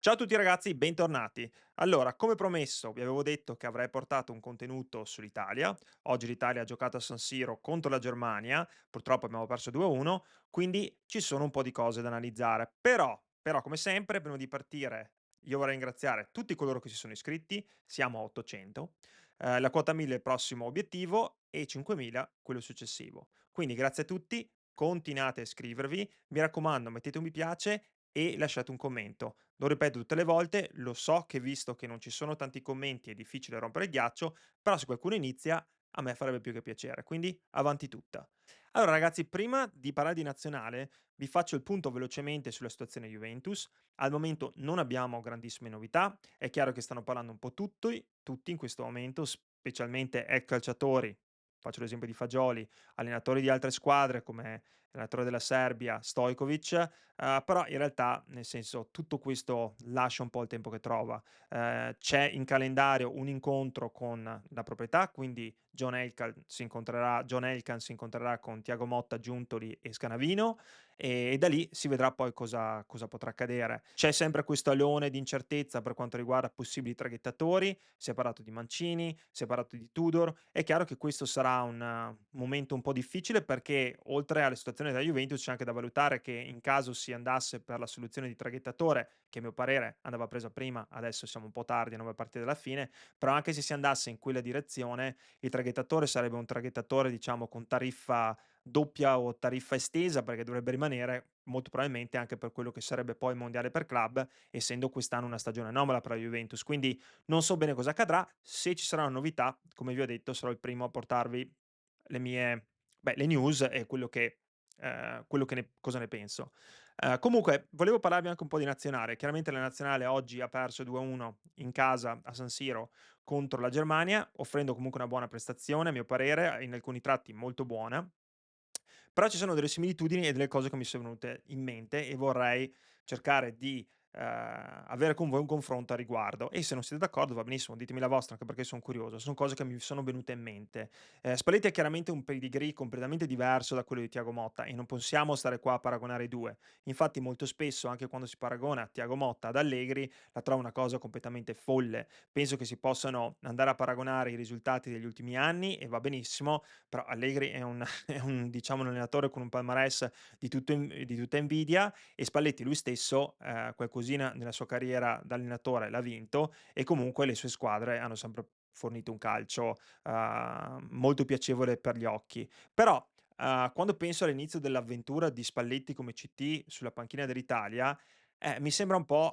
Ciao a tutti ragazzi, bentornati. Allora, come promesso, vi avevo detto che avrei portato un contenuto sull'Italia. Oggi l'Italia ha giocato a San Siro contro la Germania, purtroppo abbiamo perso 2-1, quindi ci sono un po' di cose da analizzare. Però come sempre, prima di partire, io vorrei ringraziare tutti coloro che si sono iscritti, siamo a 800, la quota 1000 è il prossimo obiettivo e 5000 quello successivo. Quindi grazie a tutti, continuate a iscrivervi, mi raccomando mettete un mi piace e lasciate un commento. Lo ripeto tutte le volte, lo so che visto che non ci sono tanti commenti è difficile rompere il ghiaccio, però se qualcuno inizia a me farebbe più che piacere, quindi avanti tutta. Allora ragazzi, prima di parlare di nazionale, vi faccio il punto velocemente sulla situazione Juventus. Al momento non abbiamo grandissime novità, è chiaro che stanno parlando un po' tutti in questo momento, specialmente ex calciatori, faccio l'esempio di Fagioli, allenatori di altre squadre come l'allenatore della Serbia, Stojkovic, però in realtà, nel senso, tutto questo lascia un po' il tempo che trova. C'è in calendario un incontro con la proprietà, quindi John Elkann si incontrerà con Thiago Motta, Giuntoli e Scanavino e da lì si vedrà poi cosa potrà accadere. C'è sempre questo alone di incertezza per quanto riguarda possibili traghettatori, si è parlato di Mancini, si è parlato di Tudor. È chiaro che questo sarà un momento un po' difficile perché oltre alla situazione della Juventus c'è anche da valutare che in caso si andasse per la soluzione di traghettatore, che a mio parere andava presa prima, adesso siamo un po' tardi a 9 partite dalla fine, però anche se si andasse in quella direzione, il traghettatore sarebbe un traghettatore diciamo con tariffa doppia o tariffa estesa perché dovrebbe rimanere molto probabilmente anche per quello che sarebbe poi il mondiale per club, essendo quest'anno una stagione anomala per la Juventus. Quindi non so bene cosa accadrà. Se ci sarà una novità, come vi ho detto, sarò il primo a portarvi le mie le news e quello che ne cosa ne penso. Comunque volevo parlarvi anche un po' di nazionale. Chiaramente la nazionale oggi ha perso 2-1 in casa a San Siro contro la Germania, offrendo comunque una buona prestazione, a mio parere, in alcuni tratti molto buona. Però ci sono delle similitudini e delle cose che mi sono venute in mente e vorrei cercare di, avere con voi un confronto a riguardo e se non siete d'accordo va benissimo, ditemi la vostra, anche perché son curioso. Son cose che mi sono venute in mente. Spalletti ha chiaramente un pedigree completamente diverso da quello di Thiago Motta e non possiamo stare qua a paragonare i 2. Infatti molto spesso, anche quando si paragona Thiago Motta ad Allegri, la trovo una cosa completamente folle. Penso che si possano andare a paragonare i risultati degli ultimi anni e va benissimo, però Allegri è un è un diciamo un allenatore con un palmarès di tutta invidia e Spalletti lui stesso, qualcosina nella sua carriera da allenatore l'ha vinto e comunque le sue squadre hanno sempre fornito un calcio, molto piacevole per gli occhi. Però, quando penso all'inizio dell'avventura di Spalletti come CT sulla panchina dell'Italia, mi sembra un po',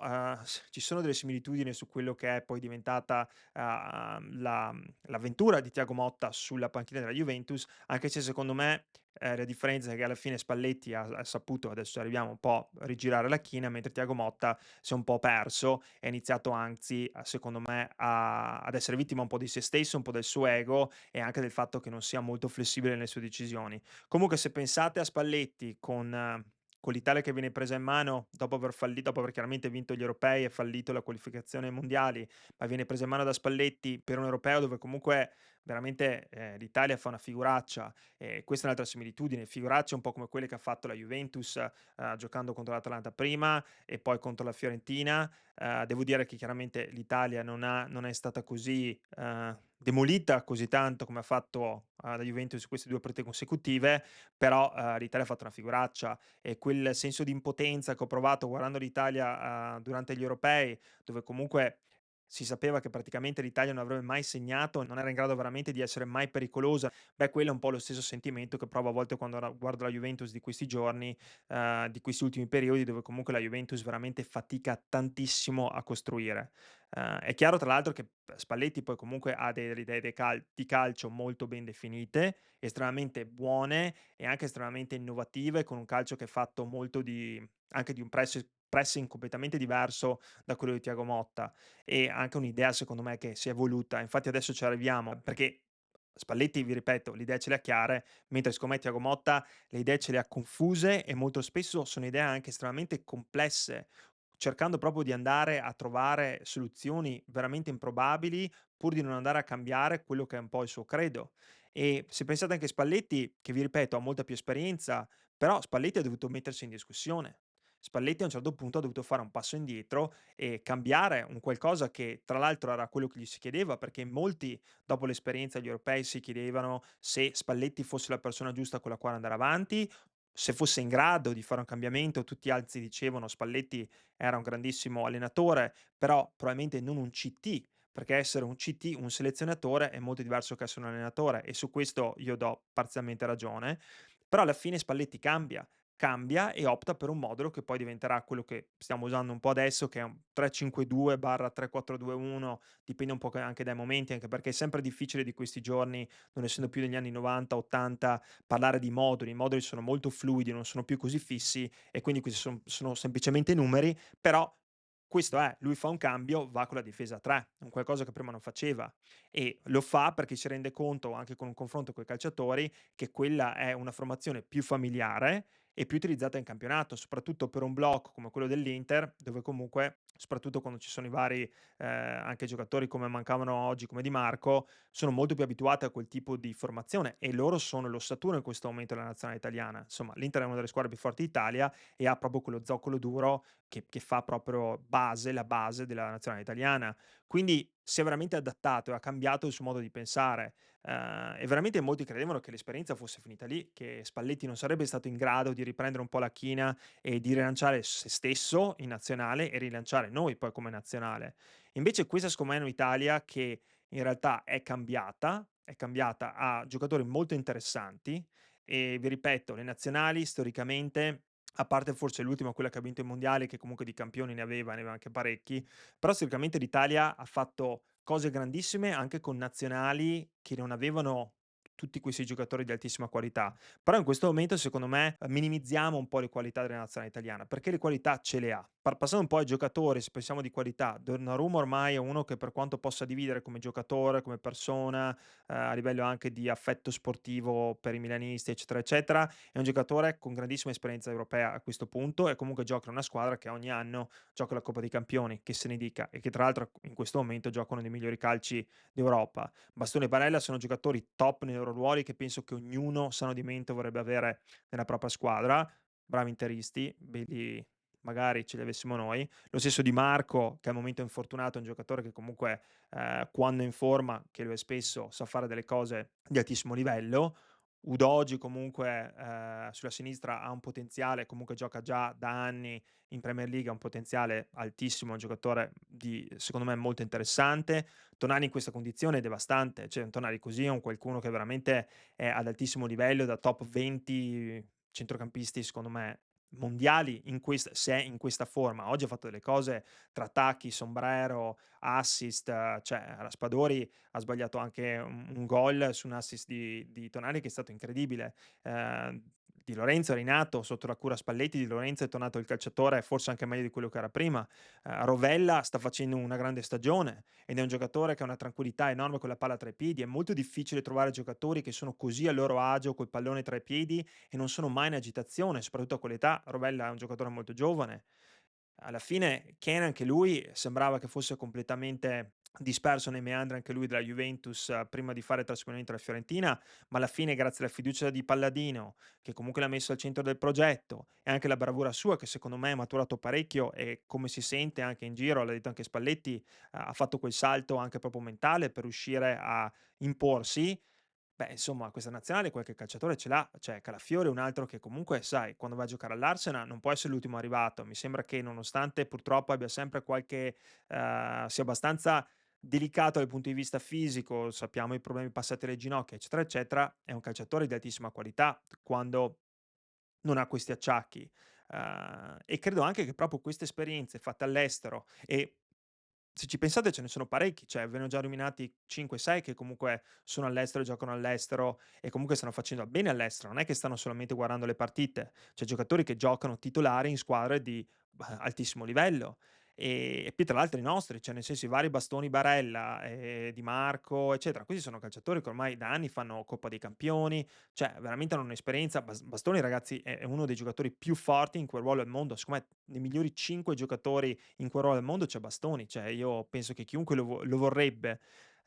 ci sono delle similitudini su quello che è poi diventata, l'avventura di Thiago Motta sulla panchina della Juventus, anche se secondo me, la differenza è che alla fine Spalletti ha saputo, adesso arriviamo un po' a rigirare la china, mentre Thiago Motta si è un po' perso e ha iniziato anzi, secondo me ad essere vittima un po' di se stesso, un po' del suo ego e anche del fatto che non sia molto flessibile nelle sue decisioni. Comunque se pensate a Spalletti con l'Italia che viene presa in mano dopo aver chiaramente vinto gli europei e fallito la qualificazione ai mondiali, ma viene presa in mano da Spalletti per un europeo dove comunque veramente, l'Italia fa una figuraccia, questa è un'altra similitudine, figuracce un po' come quelle che ha fatto la Juventus, giocando contro l'Atalanta prima e poi contro la Fiorentina. Devo dire che chiaramente l'Italia non è stata così, demolita così tanto come ha fatto, la Juventus queste 2 partite consecutive, però, l'Italia ha fatto una figuraccia e quel senso di impotenza che ho provato guardando l'Italia, durante gli europei, dove comunque si sapeva che praticamente l'Italia non avrebbe mai segnato, non era in grado veramente di essere mai pericolosa. Beh, quello è un po' lo stesso sentimento che provo a volte quando guardo la Juventus di questi giorni, di questi ultimi periodi, dove comunque la Juventus veramente fatica tantissimo a costruire. È chiaro tra l'altro che Spalletti poi comunque ha delle idee di calcio molto ben definite, estremamente buone e anche estremamente innovative, con un calcio che è fatto molto anche di un pressing completamente diverso da quello di Thiago Motta e anche un'idea secondo me che si è evoluta. Infatti adesso ci arriviamo, perché Spalletti, vi ripeto, le idee ce le ha chiare, mentre secondo me Thiago Motta le idee ce le ha confuse e molto spesso sono idee anche estremamente complesse, cercando proprio di andare a trovare soluzioni veramente improbabili, pur di non andare a cambiare quello che è un po' il suo credo. E se pensate anche a Spalletti, che vi ripeto ha molta più esperienza, però Spalletti ha dovuto mettersi in discussione. Spalletti a un certo punto ha dovuto fare un passo indietro e cambiare un qualcosa che tra l'altro era quello che gli si chiedeva, perché molti dopo l'esperienza agli europei si chiedevano se Spalletti fosse la persona giusta con la quale andare avanti, se fosse in grado di fare un cambiamento. Tutti altri dicevano Spalletti era un grandissimo allenatore, però probabilmente non un CT, perché essere un CT, un selezionatore, è molto diverso che essere un allenatore, e su questo io do parzialmente ragione. Però alla fine Spalletti cambia e opta per un modulo che poi diventerà quello che stiamo usando un po' adesso, che è un 3-5-2/3-4-2-1, dipende un po' anche dai momenti, anche perché è sempre difficile di questi giorni, non essendo più negli anni 90, 80, parlare di moduli. I moduli sono molto fluidi, non sono più così fissi, e quindi questi sono semplicemente numeri, però questo è, lui fa un cambio, va con la difesa a 3, un qualcosa che prima non faceva, e lo fa perché si rende conto, anche con un confronto coi calciatori, che quella è una formazione più familiare e più utilizzata in campionato, soprattutto per un blocco come quello dell'Inter, dove comunque, soprattutto quando ci sono i vari, anche giocatori come mancavano oggi, come Di Marco, sono molto più abituati a quel tipo di formazione, e loro sono l'ossatura in questo momento della nazionale italiana. Insomma, l'Inter è una delle squadre più forti d'Italia e ha proprio quello zoccolo duro che fa proprio la base della nazionale italiana. Quindi si è veramente adattato e ha cambiato il suo modo di pensare, e veramente molti credevano che l'esperienza fosse finita lì, che Spalletti non sarebbe stato in grado di riprendere un po' la china e di rilanciare se stesso in nazionale e rilanciare noi poi come nazionale. Invece questa secondo me è un'Italia che in realtà è cambiata, ha giocatori molto interessanti, e vi ripeto, le nazionali storicamente, a parte forse l'ultima, quella che ha vinto i mondiali, che comunque di campioni ne aveva anche parecchi, però storicamente l'Italia ha fatto cose grandissime anche con nazionali che non avevano tutti questi giocatori di altissima qualità. Però in questo momento secondo me minimizziamo un po' le qualità della nazionale italiana, perché le qualità ce le ha. Passando un po' ai giocatori, se pensiamo di qualità, Donnarumma ormai è uno che, per quanto possa dividere come giocatore, come persona, a livello anche di affetto sportivo per i milanisti, eccetera, eccetera, è un giocatore con grandissima esperienza europea a questo punto, e comunque gioca in una squadra che ogni anno gioca la Coppa dei Campioni, che se ne dica, e che tra l'altro in questo momento gioca uno dei migliori calci d'Europa. Bastoni e Barella sono giocatori top nei loro ruoli, che penso che ognuno sano di mente vorrebbe avere nella propria squadra. Bravi interisti, belli magari ce li avessimo noi. Lo stesso Di Marco, che al momento è infortunato, è un giocatore che comunque, quando è in forma, che lo è spesso, sa fare delle cose di altissimo livello. Udogie comunque, sulla sinistra ha un potenziale, comunque gioca già da anni in Premier League, ha un potenziale altissimo, è un giocatore di secondo me molto interessante. Tonali in questa condizione è devastante, cioè un Tonali così è un qualcuno che veramente è ad altissimo livello, da top 20 centrocampisti secondo me mondiali, se è in questa forma. Oggi ha fatto delle cose tra tacchi, sombrero, assist, cioè Raspadori ha sbagliato anche un gol su un assist di Tonali che è stato incredibile. Di Lorenzo è rinato sotto la cura Spalletti, Di Lorenzo è tornato il calciatore forse anche meglio di quello che era prima. Rovella sta facendo una grande stagione ed è un giocatore che ha una tranquillità enorme con la palla tra i piedi. È molto difficile trovare giocatori che sono così a loro agio col pallone tra i piedi e non sono mai in agitazione, soprattutto a quell'età. Rovella è un giocatore molto giovane. Alla fine Kean anche lui sembrava che fosse completamente disperso nei meandri anche lui della Juventus, prima di fare il trasferimento alla Fiorentina, ma alla fine grazie alla fiducia di Palladino, che comunque l'ha messo al centro del progetto, e anche la bravura sua che secondo me è maturato parecchio, e come si sente anche in giro, l'ha detto anche Spalletti, ha fatto quel salto anche proprio mentale per riuscire a imporsi. Beh, insomma, questa nazionale qualche calciatore ce l'ha, cioè Calafiori è un altro che comunque, sai, quando va a giocare all'Arsenal non può essere l'ultimo arrivato. Mi sembra che nonostante purtroppo abbia sempre qualche sia abbastanza delicato dal punto di vista fisico, sappiamo i problemi passati alle ginocchia, eccetera, eccetera, è un calciatore di altissima qualità quando non ha questi acciacchi. E credo anche che proprio queste esperienze fatte all'estero, e se ci pensate ce ne sono parecchi, cioè ve ne ho già nominati 5, 6 che comunque sono all'estero, giocano all'estero e comunque stanno facendo bene all'estero, non è che stanno solamente guardando le partite. C'è giocatori che giocano titolari in squadre di altissimo livello, e poi tra l'altro i nostri, cioè nel senso i vari Bastoni, Barella, Di Marco, eccetera. Questi sono calciatori che ormai da anni fanno Coppa dei Campioni, cioè veramente hanno un'esperienza. Bastoni ragazzi è uno dei giocatori più forti in quel ruolo al mondo, secondo me nei migliori 5 giocatori in quel ruolo al mondo c'è Bastoni, cioè io penso che chiunque lo vorrebbe.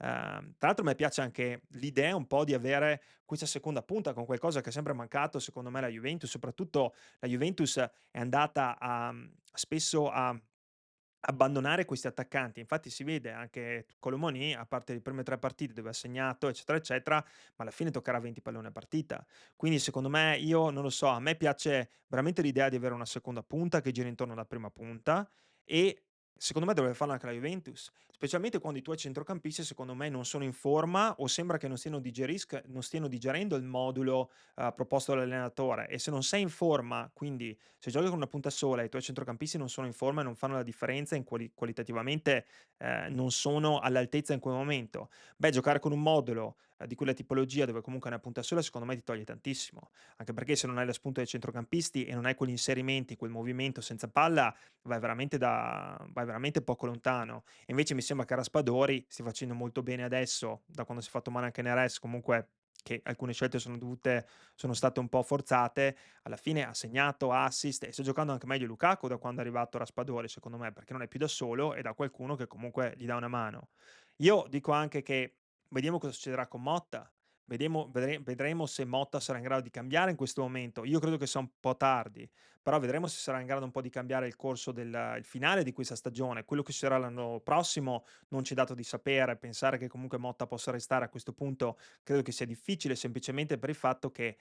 Tra l'altro a me piace anche l'idea un po' di avere questa seconda punta con qualcosa che è sempre mancato secondo me alla Juventus, soprattutto la Juventus è andata spesso a abbandonare questi attaccanti. Infatti si vede anche Colomoni, a parte le prime 3 partite dove ha segnato, eccetera, eccetera, ma alla fine toccherà 20 palloni a partita. Quindi secondo me io non lo so, a me piace veramente l'idea di avere una seconda punta che gira intorno alla prima punta e secondo me dovrebbe farlo anche la Juventus, specialmente quando i tuoi centrocampisti secondo me non sono in forma o sembra che non stiano digerendo il modulo, proposto dall'allenatore e se non sei in forma, quindi se giochi con una punta sola e i tuoi centrocampisti non sono in forma e non fanno la differenza in qualitativamente, non sono all'altezza in quel momento, beh, giocare con un modulo, di quella tipologia dove comunque hai una punta sola, secondo me ti toglie tantissimo. Anche perché se non hai la spunta dei centrocampisti e non hai quegli inserimenti, quel movimento senza palla, vai veramente poco lontano. E invece mi sembra che Raspadori stia facendo molto bene adesso, da quando si è fatto male anche Neres, comunque che alcune scelte sono state un po' forzate, alla fine ha segnato, assist e sta giocando anche meglio Lukaku da quando è arrivato Raspadori secondo me, perché non è più da solo ed ha qualcuno che comunque gli dà una mano. Io dico anche che vediamo cosa succederà con Motta, vedremo se Motta sarà in grado di cambiare in questo momento. Io credo che sia un po' tardi, però vedremo se sarà in grado un po' di cambiare il corso del il finale di questa stagione. Quello che succederà l'anno prossimo non c'è dato di sapere, pensare che comunque Motta possa restare a questo punto credo che sia difficile, semplicemente per il fatto che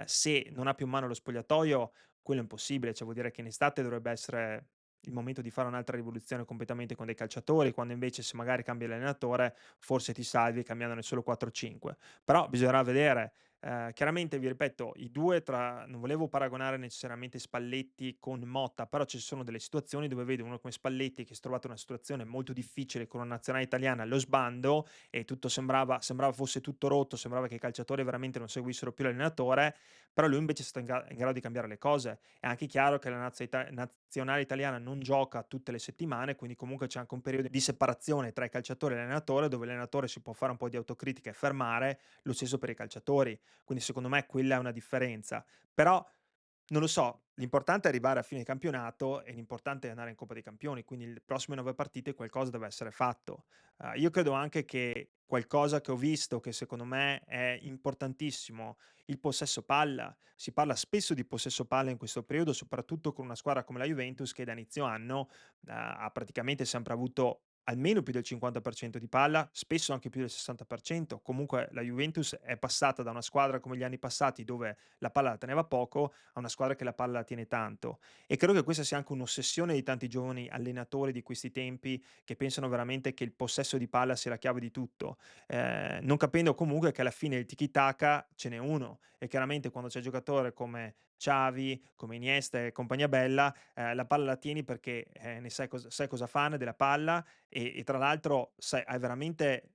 se non ha più in mano lo spogliatoio, quello è impossibile, cioè vuol dire che in estate dovrebbe essere il momento di fare un'altra rivoluzione completamente con dei calciatori, quando invece se magari cambi l'allenatore, forse ti salvi cambiandone solo 4 o 5. Però bisognerà vedere. Chiaramente vi ripeto, i 2 tra non volevo paragonare necessariamente Spalletti con Motta, però ci sono delle situazioni dove vedo uno come Spalletti che si è trovato in una situazione molto difficile con una nazionale italiana allo sbando e tutto sembrava fosse tutto rotto, sembrava che i calciatori veramente non seguissero più l'allenatore, però lui invece è stato in grado di cambiare le cose. È anche chiaro che la nazionale italiana non gioca tutte le settimane, quindi comunque c'è anche un periodo di separazione tra i calciatori e l'allenatore, dove l'allenatore si può fare un po' di autocritica e fermare, lo stesso per i calciatori. Quindi secondo me quella è una differenza. Però non lo so, l'importante è arrivare a fine campionato e l'importante è andare in Coppa dei Campioni, quindi le prossime 9 partite qualcosa deve essere fatto. Io credo anche che qualcosa che ho visto che secondo me è importantissimo, il possesso palla. Si parla spesso di possesso palla in questo periodo, soprattutto con una squadra come la Juventus che da inizio anno, ha praticamente sempre avuto almeno più del 50% di palla, spesso anche più del 60%. Comunque la Juventus è passata da una squadra come gli anni passati dove la palla la teneva poco a una squadra che la palla la tiene tanto. E credo che questa sia anche un'ossessione di tanti giovani allenatori di questi tempi che pensano veramente che il possesso di palla sia la chiave di tutto, non capendo comunque che alla fine il tiki taka ce n'è uno e chiaramente quando c'è un giocatore come Xavi, come Iniesta e compagnia bella, la palla la tieni perché, ne sai cosa fare della palla e tra l'altro sai hai veramente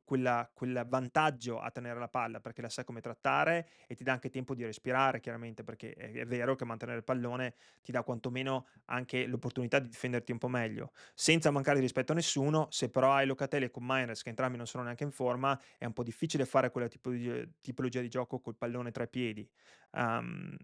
quel vantaggio a tenere la palla, perché la sai come trattare e ti dà anche tempo di respirare chiaramente, perché è vero che mantenere il pallone ti dà quantomeno anche l'opportunità di difenderti un po' meglio. Senza mancare di rispetto a nessuno, se però hai Locatelli e Koopmeiners che entrambi non sono neanche in forma, è un po' difficile fare quella tipologia di gioco col pallone tra i piedi. Uhm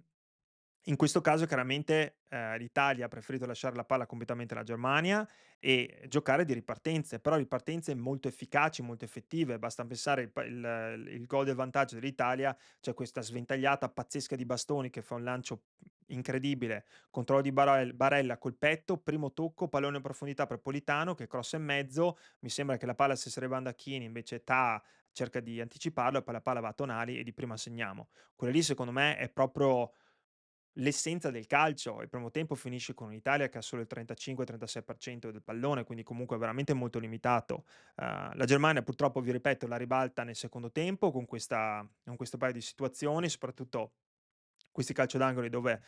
In questo caso chiaramente, l'Italia ha preferito lasciare la palla completamente alla Germania e giocare di ripartenze, però ripartenze molto efficaci, molto effettive. Basta pensare il gol del vantaggio dell'Italia, c'è questa sventagliata pazzesca di Bastoni che fa un lancio incredibile, controllo di Barella col petto, primo tocco, pallone in profondità per Politano che crossa in mezzo, mi sembra che la palla stesse arrivando a Chiellini, invece cerca di anticiparlo e poi la palla va a Tonali e di prima segniamo. Quella lì secondo me è proprio l'essenza del calcio. Il primo tempo finisce con un'Italia che ha solo il 35-36% del pallone, quindi comunque veramente molto limitato. La Germania purtroppo, vi ripeto, la ribalta nel secondo tempo con questo paio di situazioni, soprattutto questi calcio d'angoli dove,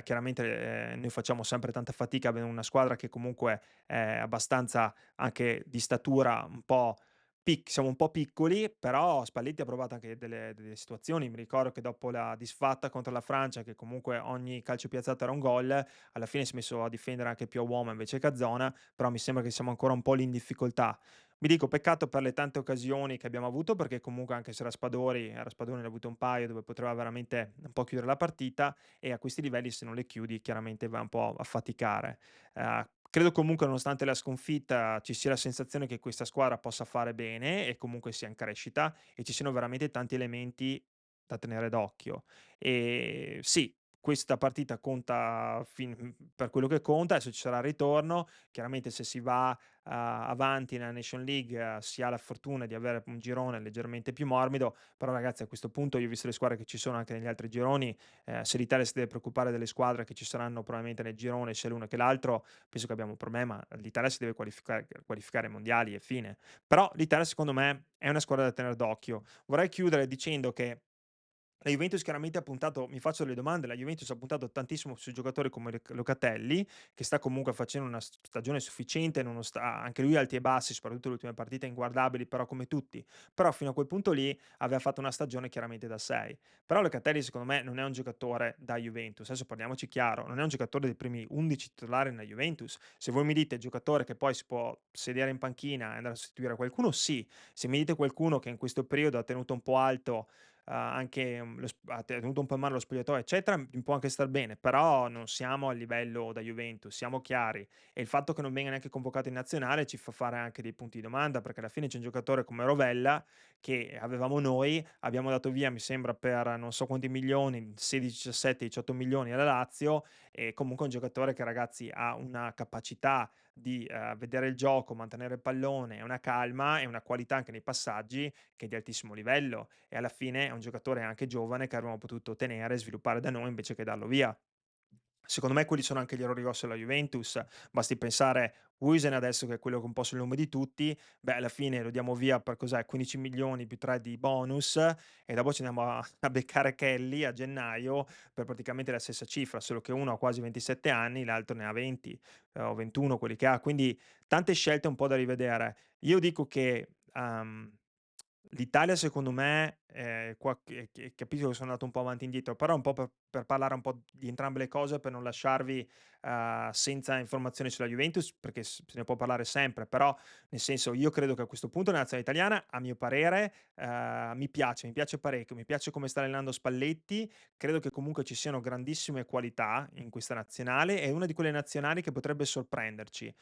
chiaramente, noi facciamo sempre tanta fatica avendo una squadra che comunque è abbastanza anche di statura un po' siamo un po' piccoli, però Spalletti ha provato anche delle situazioni. Mi ricordo che dopo la disfatta contro la Francia, che comunque ogni calcio piazzato era un gol, alla fine si è messo a difendere anche più a uomo invece che a zona, però mi sembra che siamo ancora un po' lì in difficoltà. Mi dico peccato per le tante occasioni che abbiamo avuto, perché comunque anche se Raspadori ne ha avuto un paio dove poteva veramente un po' chiudere la partita e a questi livelli se non le chiudi chiaramente vai un po' a faticare. Credo comunque nonostante la sconfitta ci sia la sensazione che questa squadra possa fare bene e comunque sia in crescita e ci siano veramente tanti elementi da tenere d'occhio. Sì, questa partita conta per quello che conta, adesso ci sarà il ritorno. Chiaramente se si va, avanti nella Nation League si ha la fortuna di avere un girone leggermente più morbido, però ragazzi a questo punto io ho visto le squadre che ci sono anche negli altri gironi, se l'Italia si deve preoccupare delle squadre che ci saranno probabilmente nel girone sia l'uno che l'altro, penso che abbiamo un problema. L'Italia si deve qualificare ai mondiali e fine. Però l'Italia secondo me è una squadra da tener d'occhio. Vorrei chiudere dicendo che la Juventus chiaramente ha puntato mi faccio delle domande, la Juventus ha puntato tantissimo su giocatori come Locatelli, che sta comunque facendo una stagione sufficiente, anche lui alti e bassi, soprattutto le ultime partite inguardabili, però come tutti. Però fino a quel punto lì aveva fatto una stagione chiaramente da 6. Però Locatelli secondo me non è un giocatore da Juventus, adesso parliamoci chiaro, non è un giocatore dei primi 11 titolari nella Juventus. Se voi mi dite giocatore che poi si può sedere in panchina e andare a sostituire qualcuno, sì. Se mi dite qualcuno che in questo periodo ha tenuto un po' alto anche, ha tenuto un po' in mano lo spogliatoio, eccetera, mi può anche star bene, però non siamo a livello da Juventus, siamo chiari. E il fatto che non venga neanche convocato in nazionale ci fa fare anche dei punti di domanda, perché alla fine c'è un giocatore come Rovella che avevamo noi, abbiamo dato via, mi sembra, per non so quanti milioni, 16, 17, 18 milioni alla Lazio, e comunque è un giocatore che ragazzi ha una capacità di vedere il gioco, mantenere il pallone, una calma e una qualità anche nei passaggi che è di altissimo livello e alla fine è un giocatore anche giovane che avremmo potuto tenere e sviluppare da noi invece che darlo via. Secondo me quelli sono anche gli errori grossi della Juventus. Basti pensare Huijsen adesso che è quello che un po' sul nome di tutti, beh alla fine lo diamo via per cos'è, 15 milioni più 3 di bonus e dopo ci andiamo a beccare Kelly a gennaio per praticamente la stessa cifra, solo che uno ha quasi 27 anni, l'altro ne ha 20, o 21 quelli che ha, quindi tante scelte un po' da rivedere. Io dico che, l'Italia secondo me, qua capisco che sono andato un po' avanti e indietro, però un po' per parlare un po' di entrambe le cose, per non lasciarvi, senza informazioni sulla Juventus, perché se ne può parlare sempre, però nel senso io credo che a questo punto la nazionale italiana, a mio parere, mi piace parecchio, mi piace come sta allenando Spalletti, credo che comunque ci siano grandissime qualità in questa nazionale, è una di quelle nazionali che potrebbe sorprenderci.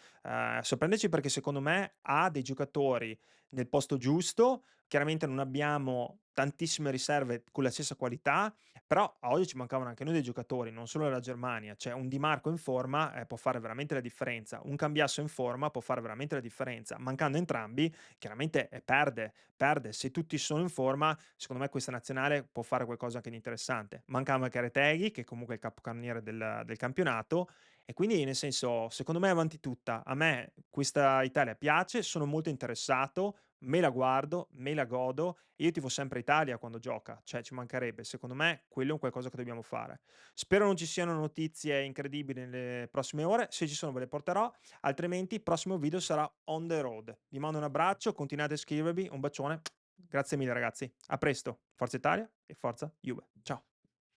Sorprenderci perché secondo me ha dei giocatori nel posto giusto. Chiaramente non abbiamo tantissime riserve con la stessa qualità, però a oggi ci mancavano anche noi dei giocatori, non solo la Germania. Cioè un Di Marco in forma, può fare veramente la differenza, un Cambiasso in forma può fare veramente la differenza. Mancando entrambi, chiaramente, perde. Se tutti sono in forma, secondo me questa nazionale può fare qualcosa anche di interessante. Mancava anche Retegui, che comunque è il capocannoniere del campionato, e quindi nel senso, secondo me è avanti tutta. A me questa Italia piace, sono molto interessato, me la guardo, me la godo e io tifo sempre Italia quando gioca, cioè ci mancherebbe. Secondo me quello è un qualcosa che dobbiamo fare. Spero non ci siano notizie incredibili nelle prossime ore, se ci sono ve le porterò, altrimenti il prossimo video sarà on the road. Vi mando un abbraccio, continuate a iscrivervi, un bacione. Grazie mille ragazzi. A presto. Forza Italia e forza Juve. Ciao.